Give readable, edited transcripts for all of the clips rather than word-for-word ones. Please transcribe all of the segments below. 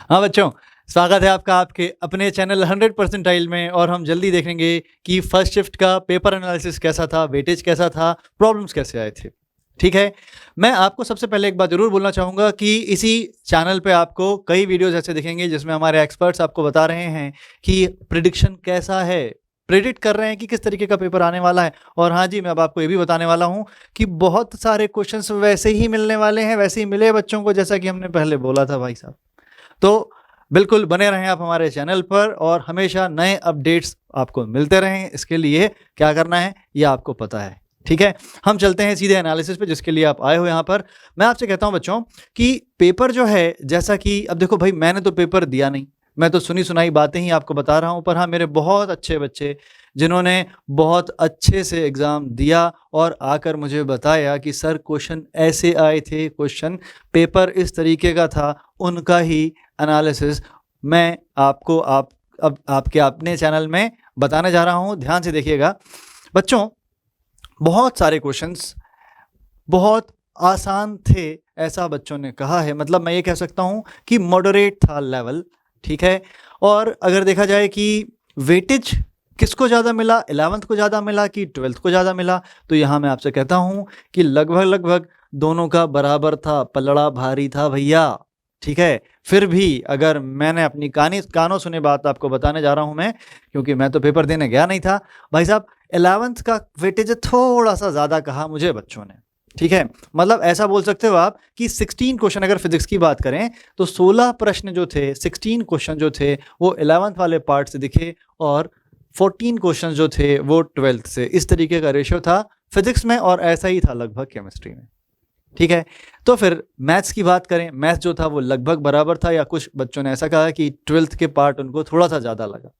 हाँ बच्चों, स्वागत है आपका आपके अपने चैनल 100 परसेंटाइल में। और हम जल्दी देखेंगे कि फर्स्ट शिफ्ट का पेपर एनालिसिस कैसा था, वेटेज कैसा था, प्रॉब्लम्स कैसे आए थे। ठीक है, मैं आपको सबसे पहले एक बात ज़रूर बोलना चाहूँगा कि इसी चैनल पे आपको कई वीडियोज़ ऐसे दिखेंगे जिसमें हमारे एक्सपर्ट्स आपको बता रहे हैं कि प्रिडिक्शन कैसा है, प्रिडिक्ट कर रहे हैं कि किस तरीके का पेपर आने वाला है। और हाँ जी, मैं अब आपको ये भी बताने वाला हूँ कि बहुत सारे क्वेश्चंस वैसे ही मिलने वाले हैं, वैसे ही मिले बच्चों को जैसा कि हमने पहले बोला था भाई साहब। तो बिल्कुल बने रहें आप हमारे चैनल पर और हमेशा नए अपडेट्स आपको मिलते रहें। इसके लिए क्या करना है ये आपको पता है। ठीक है, हम चलते हैं सीधे एनालिसिस पे जिसके लिए आप आए हो यहाँ पर। मैं आपसे कहता हूँ बच्चों कि पेपर जो है, जैसा कि अब देखो भाई, मैंने तो पेपर दिया नहीं, मैं तो सुनी सुनाई बातें ही आपको बता रहा हूँ। पर हाँ, मेरे बहुत अच्छे बच्चे जिन्होंने बहुत अच्छे से एग्ज़ाम दिया और आकर मुझे बताया कि सर क्वेश्चन ऐसे आए थे, क्वेश्चन पेपर इस तरीके का था, उनका ही एनालिसिस मैं आपको अब आपके अपने चैनल में बताने जा रहा हूं। ध्यान से देखिएगा बच्चों, बहुत सारे क्वेश्चंस बहुत आसान थे ऐसा बच्चों ने कहा है। मतलब मैं ये कह सकता हूं कि मॉडरेट था लेवल। ठीक है, और अगर देखा जाए कि वेटेज किसको ज़्यादा मिला, 11th को ज़्यादा मिला कि 12th को ज़्यादा मिला, तो यहाँ मैं आपसे कहता हूँ कि लगभग लगभग दोनों का बराबर था, पलड़ा भारी था भैया। ठीक है, फिर भी अगर मैंने अपनी कानों सुने बात आपको बताने जा रहा हूँ मैं, क्योंकि मैं तो पेपर देने गया नहीं था भाई साहब। 11th का वेटेज थोड़ा सा ज़्यादा कहा मुझे बच्चों ने। ठीक है, मतलब ऐसा बोल सकते हो आप कि 16 क्वेश्चन, अगर फिजिक्स की बात करें तो 16 प्रश्न जो थे, 16 क्वेश्चन जो थे वो 11th वाले पार्ट से दिखे और 14 क्वेश्चन जो थे वो 12th से। इस तरीके का रेशियो था फिजिक्स में और ऐसा ही था लगभग केमिस्ट्री में। ठीक है, तो फिर मैथ्स की बात करें, मैथ्स जो था वो लगभग बराबर था, या कुछ बच्चों ने ऐसा कहा कि 12th के पार्ट उनको थोड़ा सा ज़्यादा लगा।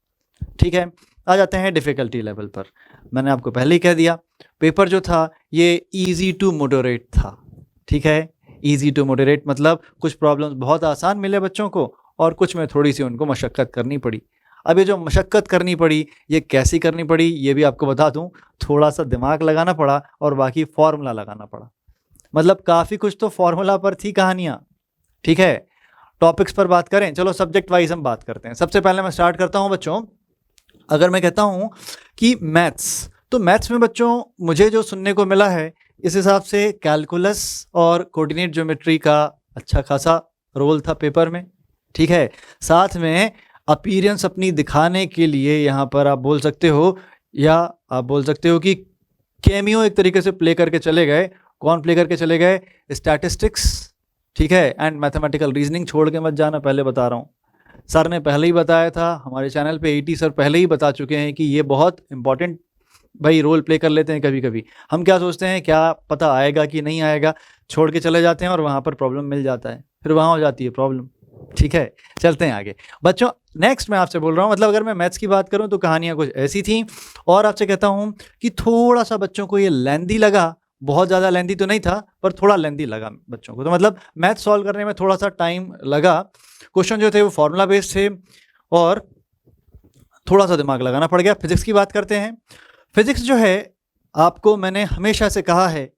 ठीक है, आ जाते हैं डिफ़िकल्टी लेवल पर। मैंने आपको पहले ही कह दिया पेपर जो था ये इजी टू मॉडरेट था। ठीक है, इजी टू मॉडरेट मतलब कुछ प्रॉब्लम्स बहुत आसान मिले बच्चों को और कुछ में थोड़ी सी उनको मशक्क़त करनी पड़ी। अब ये जो मशक्क़त करनी पड़ी ये कैसी करनी पड़ी ये भी आपको बता दूं, थोड़ा सा दिमाग लगाना पड़ा और बाकी फॉर्मूला लगाना पड़ा। मतलब काफ़ी कुछ तो फॉर्मूला पर थी कहानियाँ। ठीक है, टॉपिक्स पर बात करें, चलो सब्जेक्ट वाइज हम बात करते हैं। सबसे पहले मैं स्टार्ट करता हूं बच्चों, अगर मैं कहता हूं कि मैथ्स, तो मैथ्स में बच्चों मुझे जो सुनने को मिला है इस हिसाब से कैलकुलस और कोऑर्डिनेट ज्योमेट्री का अच्छा खासा रोल था पेपर में। ठीक है, साथ में अपीयरेंस अपनी दिखाने के लिए यहाँ पर आप बोल सकते हो, या आप बोल सकते हो कि कैमियो एक तरीके से प्ले करके चले गए। कौन प्ले करके चले गए? स्टैटिस्टिक्स। ठीक है, एंड मैथमेटिकल रीजनिंग छोड़ के मत जाना, पहले बता रहा हूँ। सर ने पहले ही बताया था, हमारे चैनल पे 80 सर पहले ही बता चुके हैं कि ये बहुत इंपॉर्टेंट भाई रोल प्ले कर लेते हैं। कभी कभी हम क्या सोचते हैं क्या पता आएगा कि नहीं आएगा, छोड़ के चले जाते हैं और वहाँ पर प्रॉब्लम मिल जाता है, फिर वहाँ हो जाती है प्रॉब्लम। ठीक है, चलते हैं आगे बच्चों। नेक्स्ट मैं आपसे बोल रहा हूँ, मतलब अगर मैं मैथ्स की बात करूँ तो कहानियाँ कुछ ऐसी थी। और आपसे कहता हूँ कि थोड़ा सा बच्चों को ये लेंदी लगा, बहुत ज़्यादा लेंदी तो नहीं था पर थोड़ा लेंदी लगा बच्चों को। तो मतलब मैथ सॉल्व करने में थोड़ा सा टाइम लगा। क्वेश्चन जो थे वो फॉर्मूला बेस्ड थे और थोड़ा सा दिमाग लगाना पड़ गया। फिजिक्स की बात करते हैं। फिजिक्स जो है आपको मैंने हमेशा से कहा है,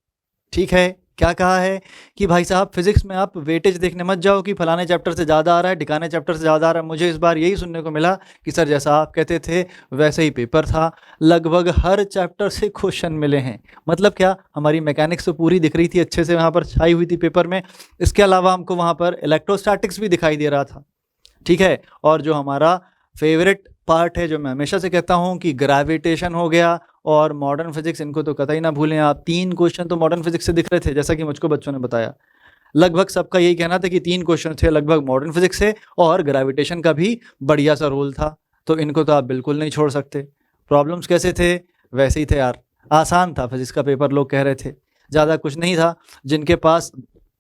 ठीक है, क्या कहा है कि भाई साहब फिजिक्स में आप वेटेज देखने मत जाओ कि फलाने चैप्टर से ज़्यादा आ रहा है, ढिकाने चैप्टर से ज़्यादा आ रहा है। मुझे इस बार यही सुनने को मिला कि सर जैसा आप कहते थे वैसे ही पेपर था, लगभग हर चैप्टर से क्वेश्चन मिले हैं। मतलब क्या, हमारी मैकेनिक्स तो पूरी दिख रही थी, अच्छे से वहाँ पर छाई हुई थी पेपर में। इसके अलावा हमको वहाँ पर इलेक्ट्रोस्टैटिक्स भी दिखाई दे रहा था। ठीक है, और जो हमारा फेवरेट पार्ट है, जो मैं हमेशा से कहता हूँ कि ग्रेविटेशन हो गया और मॉडर्न फिजिक्स, इनको तो कतई ना भूलें आप। 3 क्वेश्चन तो मॉडर्न फिजिक्स से दिख रहे थे, जैसा कि मुझको बच्चों ने बताया। लगभग सबका यही कहना था कि 3 क्वेश्चन थे लगभग मॉडर्न फिजिक्स से, और ग्रेविटेशन का भी बढ़िया सा रोल था। तो इनको तो आप बिल्कुल नहीं छोड़ सकते। प्रॉब्लम्स कैसे थे? वैसे ही थे यार, आसान था फिजिक्स का पेपर, लोग कह रहे थे ज़्यादा कुछ नहीं था। जिनके पास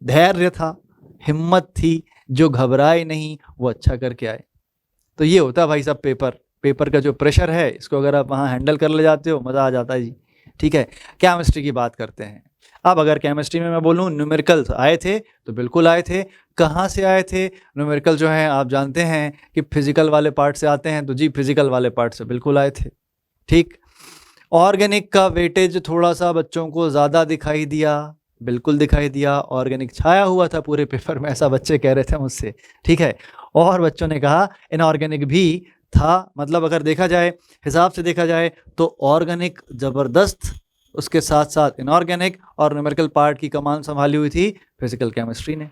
धैर्य था, हिम्मत थी, जो घबराए नहीं, वो अच्छा करके आए। तो ये होता है भाई साहब पेपर का जो प्रेशर है, इसको अगर आप वहाँ हैंडल कर ले जाते हो, मज़ा आ जाता है जी। ठीक है, केमिस्ट्री की बात करते हैं। अब अगर केमिस्ट्री में मैं बोलूँ न्यूमेरिकल्स आए थे तो बिल्कुल आए थे। कहाँ से आए थे? न्यूमेरिकल जो है आप जानते हैं कि फिजिकल वाले पार्ट से आते हैं, तो जी फिजिकल वाले पार्ट से बिल्कुल आए थे। ठीक, ऑर्गेनिक का वेटेज थोड़ा सा बच्चों को ज़्यादा दिखाई दिया। बिल्कुल दिखाई दिया, ऑर्गेनिक छाया हुआ था पूरे पेपर में, ऐसा बच्चे कह रहे थे मुझसे, ठीक है। और बच्चों ने कहा इनऑर्गेनिक भी था, मतलब अगर देखा जाए, हिसाब से देखा जाए तो ऑर्गेनिक ज़बरदस्त, उसके साथ साथ इनऑर्गेनिक और न्यूमेरिकल पार्ट की कमान संभाली हुई थी फिजिकल केमिस्ट्री ने,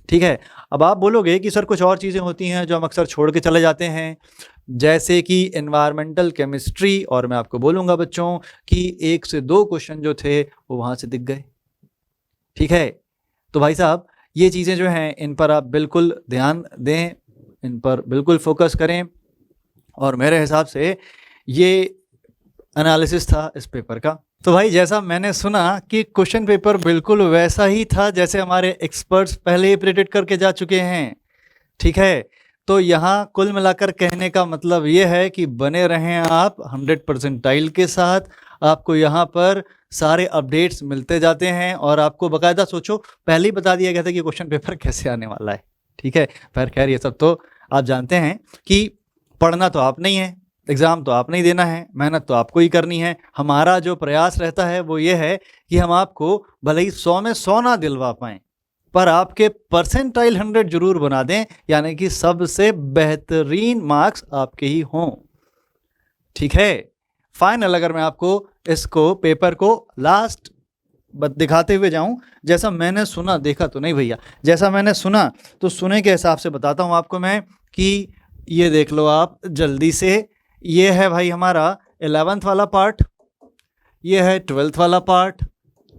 ठीक है। अब आप बोलोगे कि सर कुछ और चीज़ें होती हैं जो हम अक्सर छोड़ के चले जाते हैं, जैसे कि एनवायरमेंटल केमिस्ट्री, और मैं आपको बोलूँगा बच्चों कि 1 से 2 क्वेश्चन जो थे वो वहाँ से दिख गए, ठीक है। तो भाई साहब ये चीज़ें जो हैं इन पर आप बिल्कुल ध्यान दें, इन पर बिल्कुल फोकस करें, और मेरे हिसाब से ये एनालिसिस था इस पेपर का। तो भाई जैसा मैंने सुना कि क्वेश्चन पेपर बिल्कुल वैसा ही था जैसे हमारे एक्सपर्ट्स पहले ही प्रेडिक्ट करके जा चुके हैं, ठीक है। तो यहाँ कुल मिलाकर कहने का मतलब ये है कि बने रहें आप 100 परसेंटाइल के साथ, आपको यहाँ पर सारे अपडेट्स मिलते जाते हैं, और आपको बाकायदा सोचो पहले ही बता दिया गया था कि क्वेश्चन पेपर कैसे आने वाला है, ठीक है। पर खैर ये सब तो आप जानते हैं कि पढ़ना तो आप नहीं है, एग्ज़ाम तो आपने ही देना है, मेहनत तो आपको ही करनी है। हमारा जो प्रयास रहता है वो ये है कि हम आपको भले ही 100 में 100 ना दिलवा पाएँ, पर आपके परसेंटाइल 100 जरूर बना दें, यानी कि सबसे बेहतरीन मार्क्स आपके ही हों, ठीक है। फाइनल अगर मैं आपको इसको पेपर को लास्ट दिखाते हुए जाऊं, जैसा मैंने सुना, देखा तो नहीं भैया, जैसा मैंने सुना तो सुने के हिसाब से बताता हूं आपको मैं कि ये देख लो आप जल्दी से, ये है भाई हमारा 11th वाला पार्ट, ये है 12th वाला पार्ट,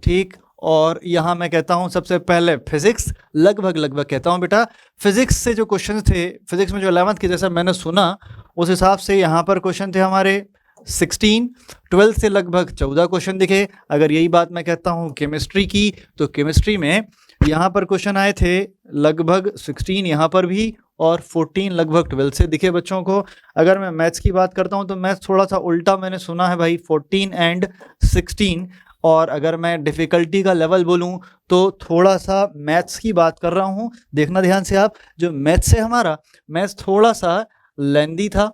ठीक। और यहाँ मैं कहता हूँ सबसे पहले फिजिक्स, लगभग कहता हूँ बेटा फिजिक्स से जो क्वेश्चन थे, फिजिक्स में जो 11th के जैसा मैंने सुना उस हिसाब से यहाँ पर क्वेश्चन थे हमारे 16, 12th से लगभग 14 क्वेश्चन दिखे। अगर यही बात मैं कहता हूँ केमिस्ट्री की, तो केमिस्ट्री में यहाँ पर क्वेश्चन आए थे लगभग 16 यहाँ पर भी, और 14 लगभग 12 से दिखे बच्चों को। अगर मैं मैथ्स की बात करता हूँ तो मैथ्स थोड़ा सा उल्टा मैंने सुना है भाई, 14 एंड 16। और अगर मैं डिफ़िकल्टी का लेवल बोलूँ तो थोड़ा सा मैथ्स की बात कर रहा हूँ, देखना ध्यान से आप, जो मैथ्स है हमारा, मैथ्स थोड़ा सा लेंदी था,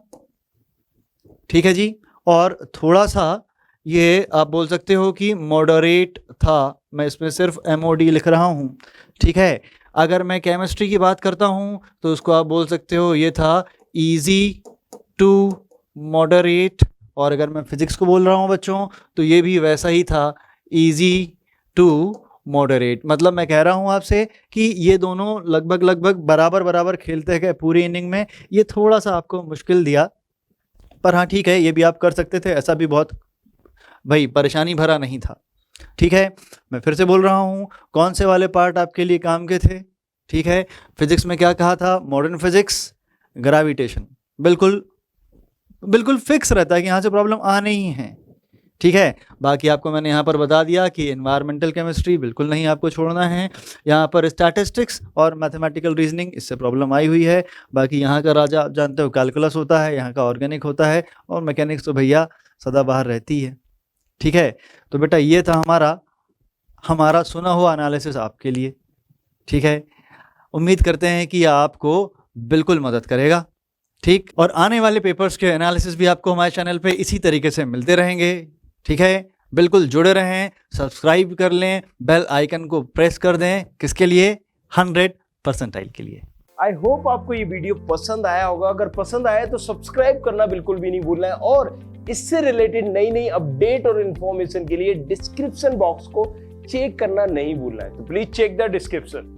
ठीक है जी, और थोड़ा सा ये आप बोल सकते हो कि मॉडरेट था, मैं इसमें सिर्फ MOD लिख रहा हूँ, ठीक है। अगर मैं केमिस्ट्री की बात करता हूँ तो उसको आप बोल सकते हो ये था इजी टू मॉडरेट, और अगर मैं फिजिक्स को बोल रहा हूँ बच्चों तो ये भी वैसा ही था, इजी टू मॉडरेट। मतलब मैं कह रहा हूँ आपसे कि ये दोनों लगभग बराबर खेलते गए पूरी इनिंग में। ये थोड़ा सा आपको मुश्किल दिया, पर हाँ ठीक है, ये भी आप कर सकते थे, ऐसा भी बहुत भाई परेशानी भरा नहीं था, ठीक है। मैं फिर से बोल रहा हूँ कौन से वाले पार्ट आपके लिए काम के थे, ठीक है। फिजिक्स में क्या कहा था, मॉडर्न फिजिक्स, ग्रेविटेशन, बिल्कुल फिक्स रहता है कि यहाँ से प्रॉब्लम आने ही है, ठीक है। बाकी आपको मैंने यहाँ पर बता दिया कि एनवायरमेंटल केमिस्ट्री बिल्कुल नहीं आपको छोड़ना है, यहाँ पर स्टैटिस्टिक्स और मैथमेटिकल रीजनिंग इससे प्रॉब्लम आई हुई है। बाकी यहाँ का राजा आप जानते हो कैलकुलस होता है, यहाँ का ऑर्गेनिक होता है, और मैकेनिक्स तो भैया सदा बाहर रहती है, ठीक है। तो बेटा ये था हमारा सुना हुआ एनालिसिस आपके लिए, ठीक है। उम्मीद करते हैं कि आपको बिल्कुल मदद करेगा, ठीक। और आने वाले पेपर्स के एनालिसिस भी आपको हमारे चैनल पे इसी तरीके से मिलते रहेंगे, ठीक है। बिल्कुल जुड़े रहें, सब्सक्राइब कर लें, बेल आइकन को प्रेस कर दें, किसके लिए, 100 परसेंटाइल के लिए। आई होप आपको ये वीडियो पसंद आया होगा। अगर पसंद आया तो सब्सक्राइब करना बिल्कुल भी नहीं भूलना है, और इससे रिलेटेड नई अपडेट और इन्फॉर्मेशन के लिए डिस्क्रिप्शन बॉक्स को चेक करना नहीं भूलना है। तो प्लीज चेक द डिस्क्रिप्शन।